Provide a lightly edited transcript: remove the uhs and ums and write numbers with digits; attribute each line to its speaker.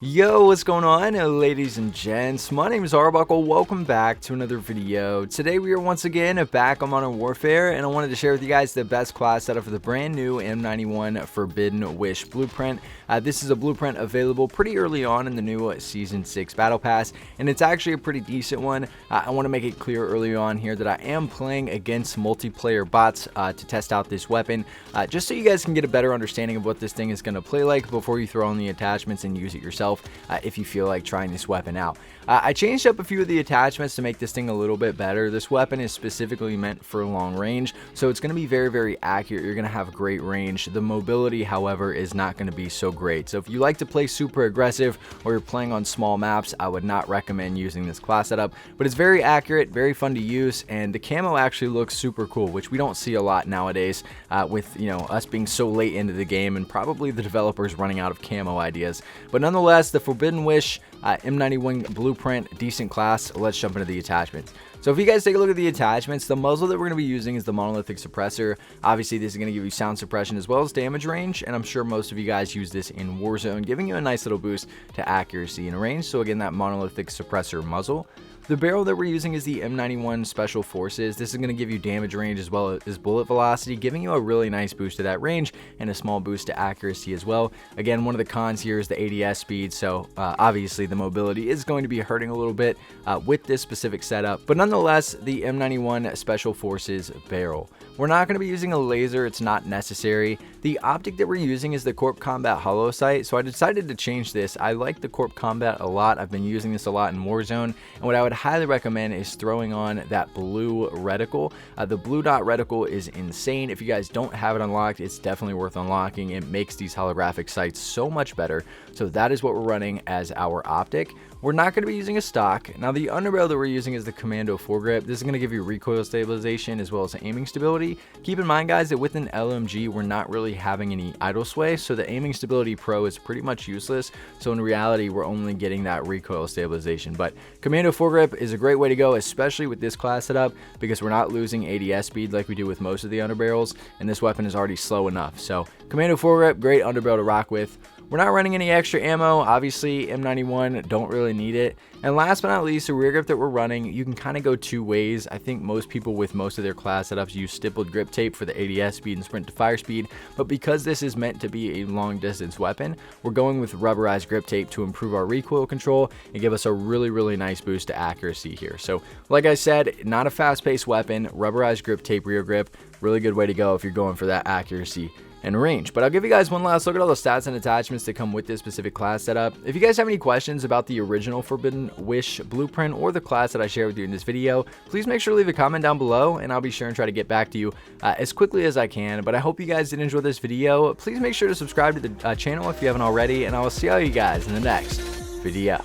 Speaker 1: Yo, what's going on, ladies and gents? My name is Arbuckle. Welcome back to another video. Today we are once again back on Modern Warfare, and I wanted to share with you guys the best class setup for the brand new M91 Forbidden Wish blueprint. This is a blueprint available pretty early on in the new Season 6 Battle Pass, and it's actually a pretty decent one. I want to make it clear early on here that I am playing against multiplayer bots to test out this weapon, just so you guys can get a better understanding of what this thing is going to play like before you throw on the attachments and use it yourself. If you feel like trying this weapon out. I changed up a few of the attachments to make this thing a little bit better. This weapon is specifically meant for long range, so it's going to be very accurate. You're going to have great range. The mobility, however, is not going to be so great. So if you like to play super aggressive or you're playing on small maps, I would not recommend using this class setup, but it's very accurate, very fun to use, and the camo actually looks super cool, which we don't see a lot nowadays with us being so late into the game and probably the developers running out of camo ideas. But nonetheless, the Forbidden Wish M91 blueprint, decent class. Let's jump into the attachments. So if you guys take a look at the attachments, the muzzle that we're going to be using is the monolithic suppressor. Obviously, this is going to give you sound suppression as well as damage range, and I'm sure most of you guys use this in Warzone, giving you a nice little boost to accuracy and range. So again, that monolithic suppressor muzzle. The barrel that we're using is the M91 Special Forces. This is going to give you damage range as well as bullet velocity, giving you a really nice boost to that range and a small boost to accuracy as well. Again, one of the cons here is the ADS speed, so obviously the mobility is going to be hurting a little bit with this specific setup. But nonetheless, the M91 Special Forces barrel. We're not going to be using a laser, it's not necessary. The optic that we're using is the Corp Combat HOLO sight, so I decided to change this. I like the Corp Combat a lot. I've been using this a lot in Warzone, and what I would highly recommend is throwing on that blue reticle. The blue dot reticle is insane. If you guys don't have it unlocked, it's definitely worth unlocking. It makes these holographic sights so much better. So that is what we're running as our optic. We're not going to be using a stock. Now the underbarrel that we're using is the Commando foregrip. This is going to give you recoil stabilization as well as aiming stability. Keep in mind, guys, that with an LMG, we're not really having any idle sway, so the aiming stability pro is pretty much useless. So in reality, we're only getting that recoil stabilization. But Commando foregrip is a great way to go, especially with this class setup, because we're not losing ADS speed like we do with most of the underbarrels, and this weapon is already slow enough. So Commando foregrip, great underbarrel to rock with. We're not running any extra ammo. Obviously, M91 don't really need it. And last but not least, the rear grip that we're running, you can kind of go two ways. I think most people with most of their class setups use stippled grip tape for the ADS speed and sprint to fire speed. But because this is meant to be a long distance weapon, we're going with rubberized grip tape to improve our recoil control and give us a really nice boost to accuracy here. So like I said, not a fast paced weapon, rubberized grip tape rear grip, really good way to go if you're going for that accuracy and range. But I'll give you guys one last look at all the stats and attachments that come with this specific class setup. If you guys have any questions about the original Forbidden Wish blueprint or the class that I shared with you in this video, please make sure to leave a comment down below and I'll be sure and try to get back to you as quickly as I can. But I hope you guys did enjoy this video. Please make sure to subscribe to the channel if you haven't already, and I will see all you guys in the next video.